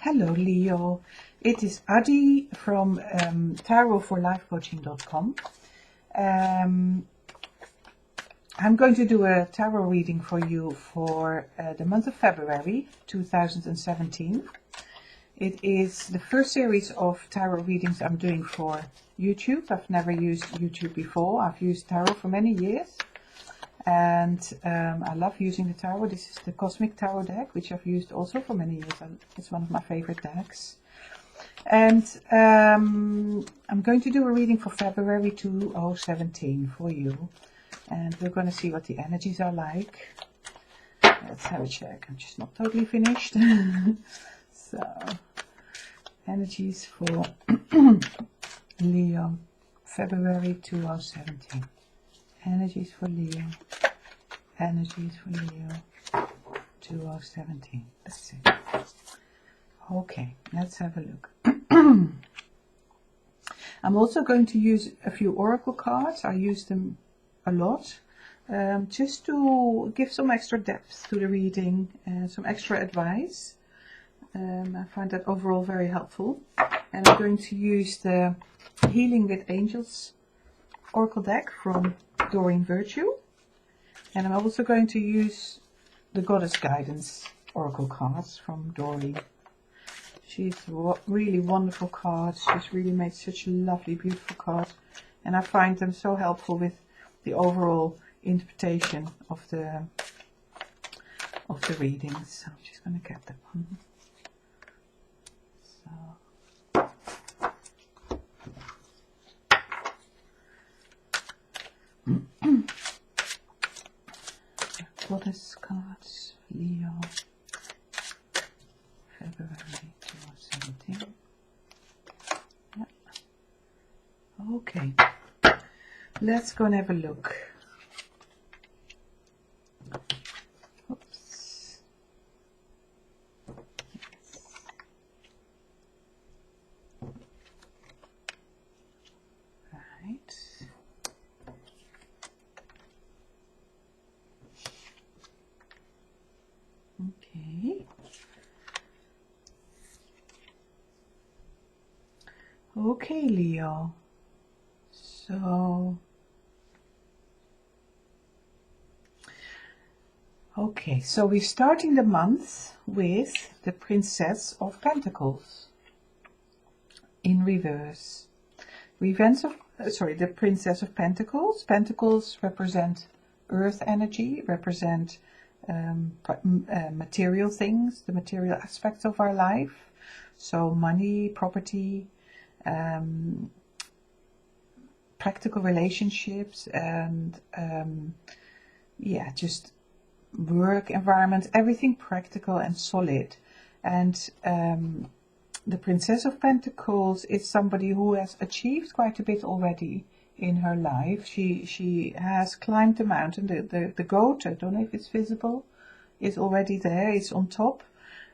Hello Leo, it is Adi from tarotforlifecoaching.com. I'm going to do a tarot reading for you for the month of February 2017. It is the first series of tarot readings I'm doing for YouTube. I've never used YouTube before. I've used tarot for many years. And I love using the tarot. This is the Cosmic Tarot deck, which I've used also for many years. It's one of my favorite decks. And I'm going to do a reading for February 2017 for you. And we're going to see what the energies are like. Let's have a check. I'm just not totally finished. So, energies for Leo, February 2017. Energies for Leo. Energies for Leo 2017. That's it. Okay, let's have a look. I'm also going to use a few oracle cards. I use them a lot. Just to give some extra depth to the reading and some extra advice. I find that overall very helpful. And I'm going to use the Healing with Angels oracle deck from Doreen Virtue, and I'm also going to use the Goddess Guidance oracle cards from Doreen. She's really wonderful cards. She's really made such lovely, beautiful cards, and I find them so helpful with the overall interpretation of the readings. So I'm just going to get that one. Goddess cards, Leo, February 2017. Yeah. Okay, let's go and have a look. Oops. Right. Okay. Okay, Leo. So, we're starting the month with the Princess of Pentacles in reverse. The Princess of Pentacles. Pentacles represent earth energy, represent material things, the material aspects of our life. So money, property, practical relationships, and just work environment, everything practical and solid. And the Princess of Pentacles is somebody who has achieved quite a bit already in her life. She has climbed the mountain. The goat, I don't know if it's visible, is already there. It's on top.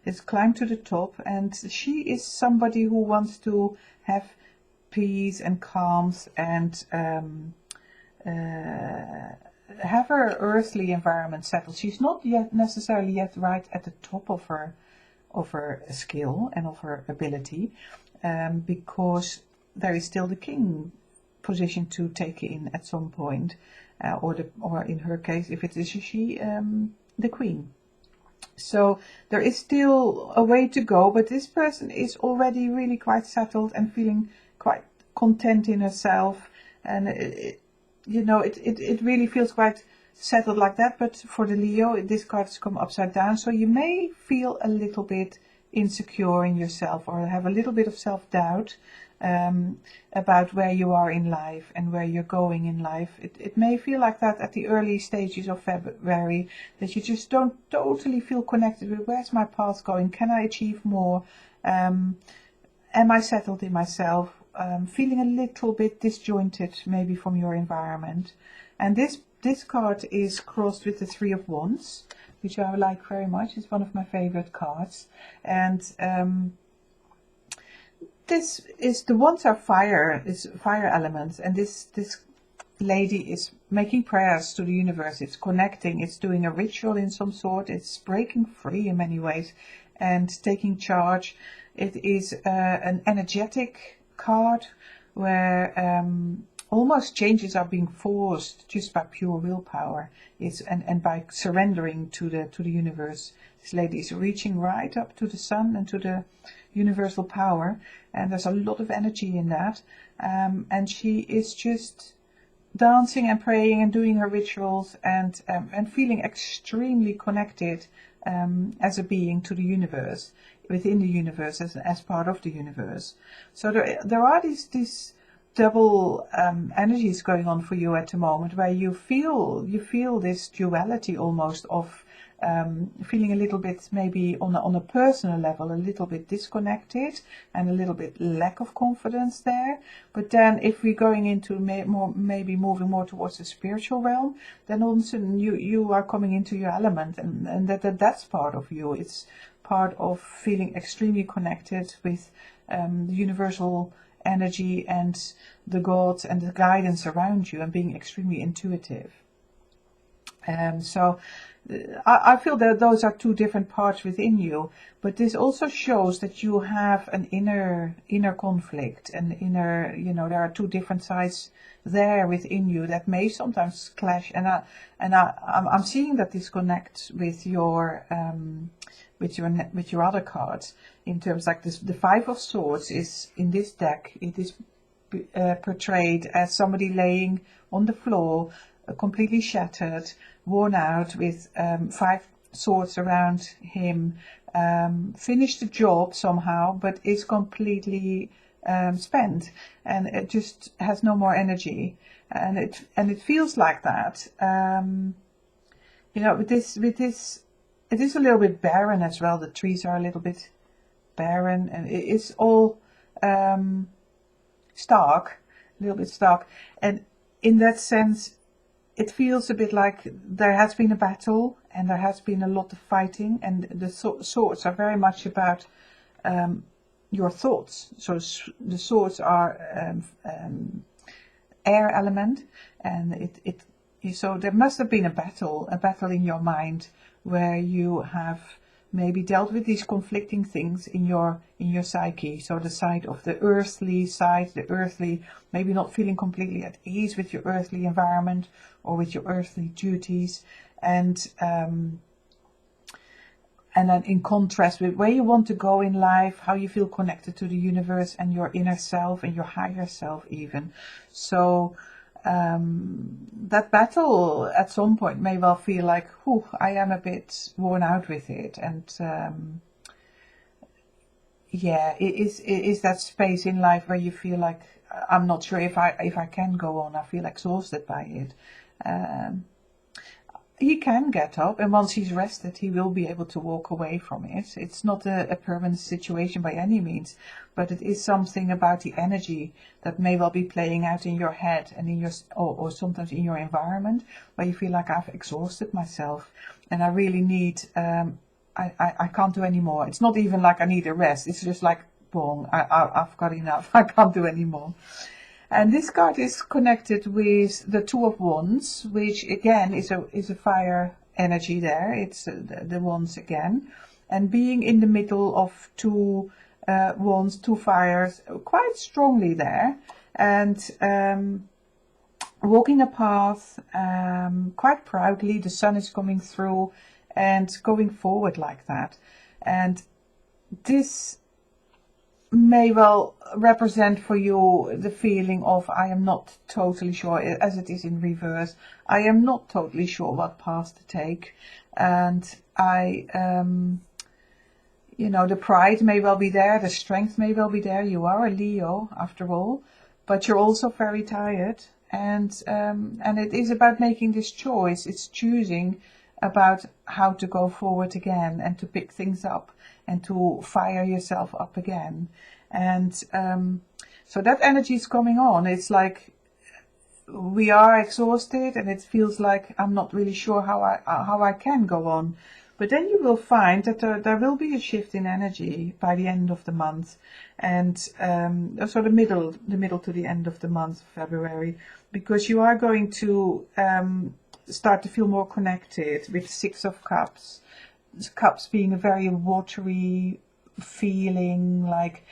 It's climbed to the top, and she is somebody who wants to have peace and calms and have her earthly environment settled. She's not yet necessarily yet right at the top of her skill and of her ability, because there is still the king position to take in at some point, or in her case, if it is she, the queen. So there is still a way to go, but this person is already really quite settled and feeling quite content in herself, and it really feels quite settled like that. But for the Leo, this card has come upside down, so you may feel a little bit insecure in yourself, or have a little bit of self-doubt about where you are in life and where you're going in life. It may feel like that at the early stages of February, that you just don't totally feel connected with where's my path going, can I achieve more, am I settled in myself, feeling a little bit disjointed maybe from your environment. And this card is crossed with the Three of Wands, which I like very much. It's one of my favorite cards. And the wands are fire elements, and this lady is making prayers to the universe, it's connecting, it's doing a ritual in some sort, it's breaking free in many ways and taking charge. It is an energetic card where almost changes are being forced just by pure willpower. And by surrendering to the universe. This lady is reaching right up to the sun and to the universal power, and there's a lot of energy in that. And she is just dancing and praying and doing her rituals and feeling extremely connected as a being to the universe, within the universe, as part of the universe. So there are these double energies going on for you at the moment, where you feel this duality almost of feeling a little bit, maybe on a personal level, a little bit disconnected and a little bit lack of confidence there. But then if we're going into maybe moving more towards the spiritual realm, then all of a sudden you are coming into your element, and that's part of you. It's part of feeling extremely connected with the universal energy and the gods and the guidance around you, and being extremely intuitive. So I feel that those are two different parts within you, but this also shows that you have an inner conflict, an inner, there are two different sides there within you that may sometimes clash, and I'm seeing that disconnect with your other cards, in terms like this. The Five of Swords is in this deck. It is portrayed as somebody laying on the floor, completely shattered, worn out, with 5 swords around him, finished the job somehow, but is completely spent, and it just has no more energy, and it feels like that. With this, it is a little bit barren as well. The trees are a little bit barren, and it's all stark, a little bit stark, and in that sense it feels a bit like there has been a battle and there has been a lot of fighting, and the swords are very much about your thoughts. So the swords are air element, and so there must have been a battle in your mind, where you have maybe dealt with these conflicting things in your psyche. So the side of the earthly side, maybe not feeling completely at ease with your earthly environment or with your earthly duties, and then in contrast with where you want to go in life, how you feel connected to the universe and your inner self and your higher self even. So that battle at some point may well feel like, I am a bit worn out with it, and it is that space in life where you feel like, I'm not sure if I can go on. I feel exhausted by it. He can get up, and once he's rested, he will be able to walk away from it. It's not a permanent situation by any means, but it is something about the energy that may well be playing out in your head and in or sometimes in your environment, where you feel like, I've exhausted myself and I really need, I can't do any more. It's not even like I need a rest. It's just like, boom, I've got enough. I can't do any more. And this card is connected with the Two of Wands, which again is a fire energy there. It's the wands again. And being in the middle of two wands, two fires, quite strongly there. And walking a path quite proudly. The sun is coming through and going forward like that. And this may well represent for you the feeling of, I am not totally sure, as it is in reverse, I am not totally sure what path to take, and the pride may well be there, the strength may well be there. You are a Leo after all, but you're also very tired, and it is about making this choice. It's choosing about how to go forward again and to pick things up and to fire yourself up again. And so that energy is coming on. It's like we are exhausted, and it feels like I'm not really sure how I can go on. But then you will find that there will be a shift in energy by the end of the month, and so the middle to the end of the month, February, because you are going to start to feel more connected with Six of Cups. Cups being a very watery feeling, like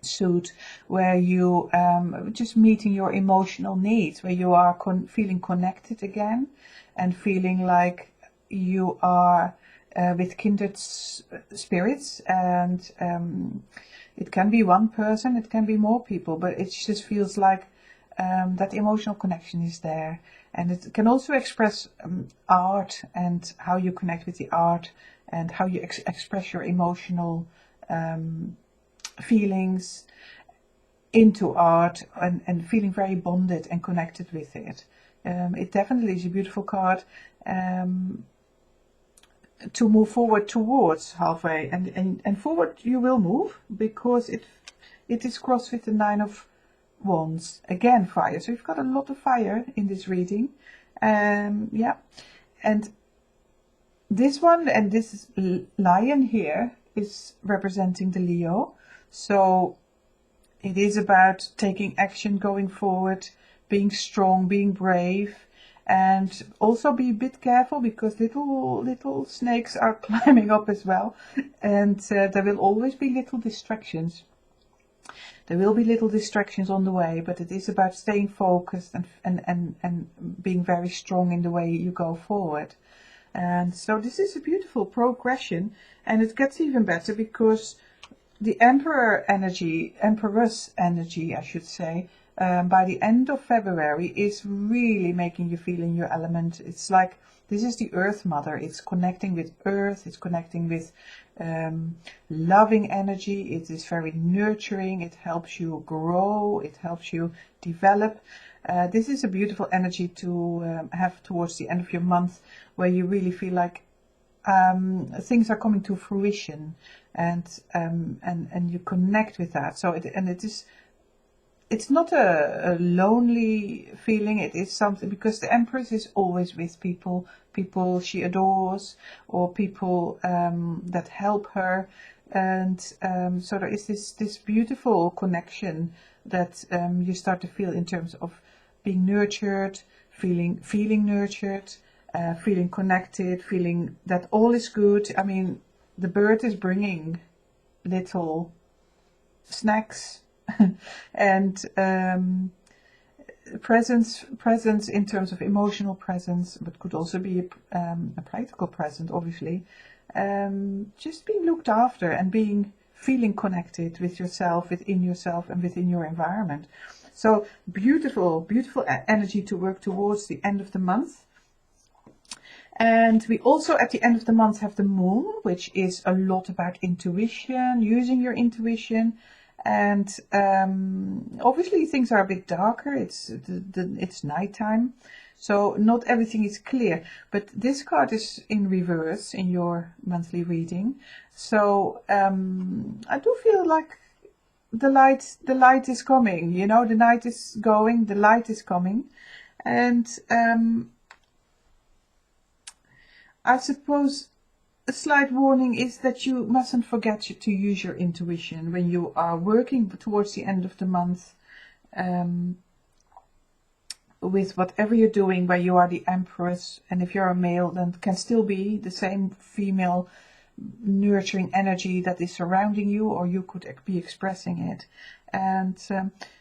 suit, where you just meeting your emotional needs, where you are feeling connected again, and feeling like you are with kindred spirits. And it can be one person, it can be more people, but it just feels like that emotional connection is there. And it can also express art, and how you connect with the art, and how you express your emotional feelings into art, and feeling very bonded and connected with it. It definitely is a beautiful card to move forward towards halfway, and forward you will move, because it is crossed with the Nine of Wands, again fire. So you've got a lot of fire in this reading. Yeah, and this one, and this lion here, is representing the Leo. So it is about taking action, going forward, being strong, being brave, and also be a bit careful, because little snakes are climbing up as well, and there will always be little distractions. There will be little distractions on the way, but it is about staying focused and being very strong in the way you go forward. And so this is a beautiful progression, and it gets even better because the Emperoress energy, I should say, by the end of February is really making you feel in your element. It's like, this is the Earth Mother. It's connecting with Earth. It's connecting with loving energy. It is very nurturing. It helps you grow. It helps you develop. This is a beautiful energy to have towards the end of your month, where you really feel like things are coming to fruition, and you connect with that. So it's not a lonely feeling. It is something, because the Empress is always with people she adores, or people that help her, and so there is this beautiful connection that you start to feel in terms of being nurtured, feeling nurtured, feeling connected, feeling that all is good. I mean, the bird is bringing little snacks and presence in terms of emotional presence, but could also be a practical present, obviously. Just being looked after, and feeling connected with yourself, within yourself, and within your environment. So beautiful energy to work towards the end of the month. And we also, at the end of the month, have the Moon, which is a lot about intuition, using your intuition. And obviously things are a bit darker. It's nighttime, so not everything is clear. But this card is in reverse in your monthly reading. So I do feel like the light is coming. You know, the night is going, the light is coming, and I suppose a slight warning is that you mustn't forget to use your intuition when you are working towards the end of the month, with whatever you're doing, where you are the Empress. And if you're a male, then it can still be the same female nurturing energy that is surrounding you, or you could be expressing it. And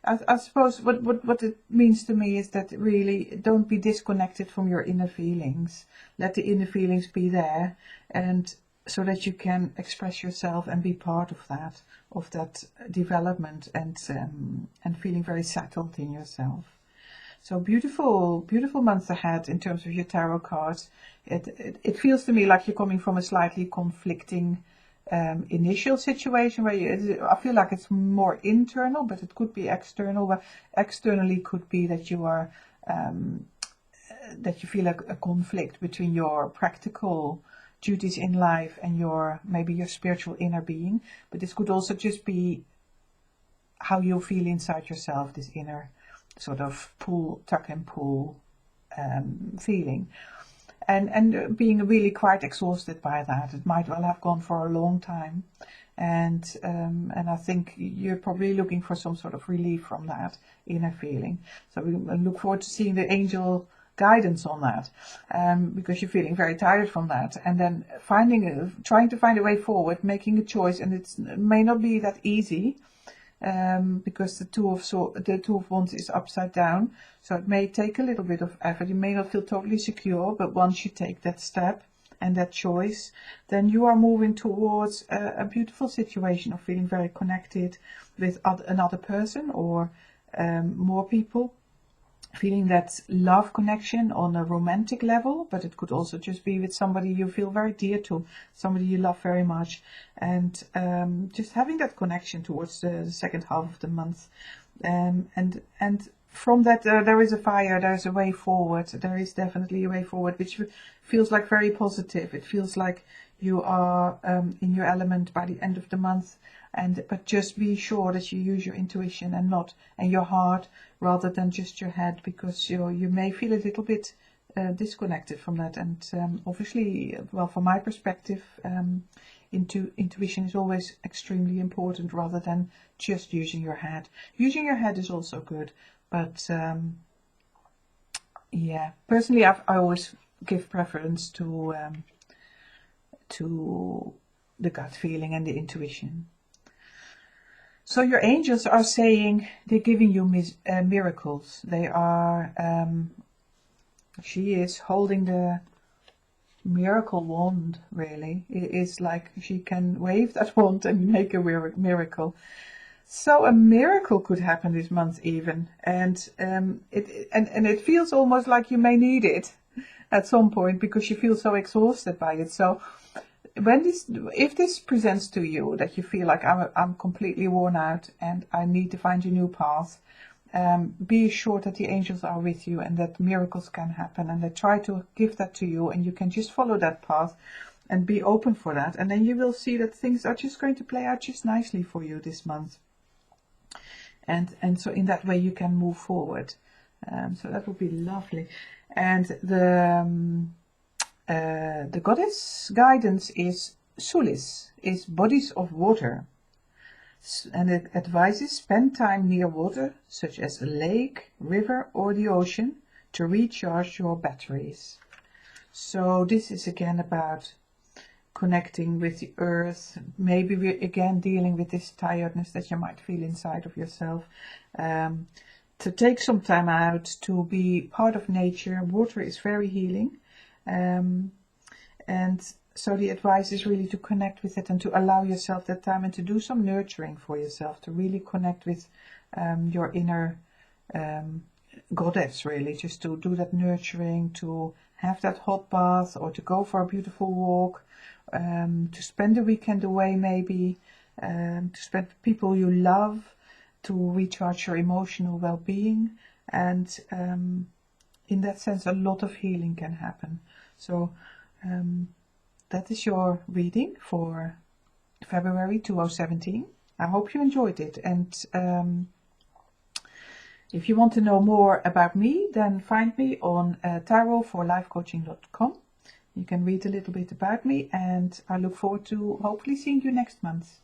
I suppose what it means to me is that really don't be disconnected from your inner feelings. Let the inner feelings be there, and so that you can express yourself and be part of that development, and feeling very settled in yourself. So beautiful months ahead in terms of your tarot cards. It feels to me like you're coming from a slightly conflicting initial situation, where I feel like it's more internal, but it could be external. But externally could be that you are that you feel like a conflict between your practical duties in life and maybe your spiritual inner being. But this could also just be how you feel inside yourself, this inner sort of tuck and pull feeling. and being really quite exhausted by that. It might well have gone for a long time, and I think you're probably looking for some sort of relief from that inner feeling. So we look forward to seeing the angel guidance on that, because you're feeling very tired from that, and then trying to find a way forward, making a choice, and it may not be that easy, because the two of wands is upside down, so it may take a little bit of effort. You may not feel totally secure, but once you take that step and that choice, then you are moving towards a beautiful situation of feeling very connected with another person, or more people, feeling that love connection on a romantic level, but it could also just be with somebody you feel very dear to, somebody you love very much, and just having that connection towards the second half of the month, and from that there is a fire, there's a way forward, there is definitely a way forward, which feels like very positive. It feels like you are in your element by the end of the month, but just be sure that you use your intuition and your heart rather than just your head, because you may feel a little bit disconnected from that. And obviously, well, from my perspective, intuition is always extremely important rather than just using your head. Using your head is also good, but yeah, personally, I always give preference to the gut feeling and the intuition. So your angels are saying they're giving you miracles. They are, she is holding the miracle wand, really. It is like she can wave that wand and make a miracle. So a miracle could happen this month even. And it feels almost like you may need it at some point, because you feel so exhausted by it. So if this presents to you that you feel like I'm completely worn out and I need to find a new path, be assured that the angels are with you and that miracles can happen, and they try to give that to you, and you can just follow that path and be open for that, and then you will see that things are just going to play out just nicely for you this month, and so in that way you can move forward. So that would be lovely. And the goddess guidance is Sulis, is bodies of water, and it advises spend time near water, such as a lake, river or the ocean, to recharge your batteries. So this is again about connecting with the earth, maybe we're again dealing with this tiredness that you might feel inside of yourself, to take some time out to be part of nature. Water is very healing. And so the advice is really to connect with it and to allow yourself that time and to do some nurturing for yourself, to really connect with your inner goddess, really, just to do that nurturing, to have that hot bath or to go for a beautiful walk, to spend the weekend away maybe, to spend with people you love, to recharge your emotional well-being, and in that sense a lot of healing can happen. So that is your reading for February 2017. I hope you enjoyed it, and if you want to know more about me, then find me on tarotforlifecoaching.com. You can read a little bit about me, and I look forward to hopefully seeing you next month.